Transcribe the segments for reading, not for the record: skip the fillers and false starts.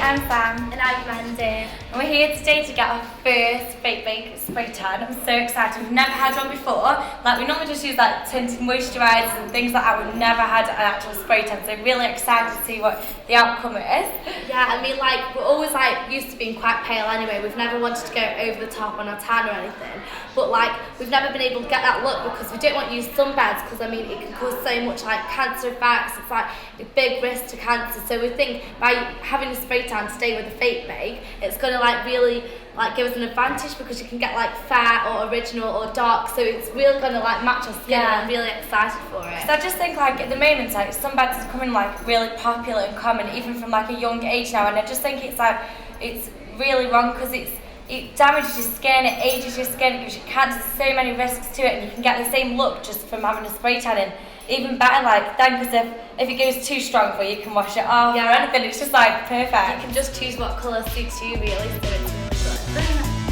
I'm Sam. And I'm Mandy. And we're here today to get our first fake bake spray tan. I'm so excited. We've never had one before. Like, we normally just use like tinted moisturisers and things like that. We've never had an actual spray tan, so really excited to see what the outcome is. Yeah, I mean, like, we're always like used to being quite pale anyway. We've never wanted to go over the top on our tan or anything. But like, we've never been able to get that look because we don't want to use sunbeds because I mean it can cause so much like cancer effects. It's like a big risk to cancer. So we think by having a spray tan today with a fake bake, it's gonna like really like give us an advantage because you can get like fair or original or dark. So it's really gonna like match our skin. Yeah. And I'm really excited for it. So I just think like at the moment like sunbeds is becoming like really popular and common even from like a young age now, and I just think it's like it's really wrong because it damages your skin, it ages your skin, it gives you cancer, so many risks to it, and you can get the same look just from having a spray tan. And even better like then because if it goes too strong for you, you can wash it off or anything. It's just like perfect. You can just choose what colour suits you really. So it's really good.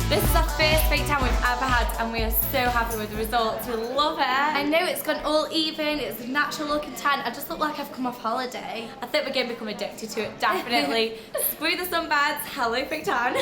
This is our first fake tan we've ever had and we are so happy with the results. We love it. I know it's gone all even, it's a natural looking tan. I just look like I've come off holiday. I think we're going to become addicted to it, definitely. Screw the sunbeds, hello fake tan.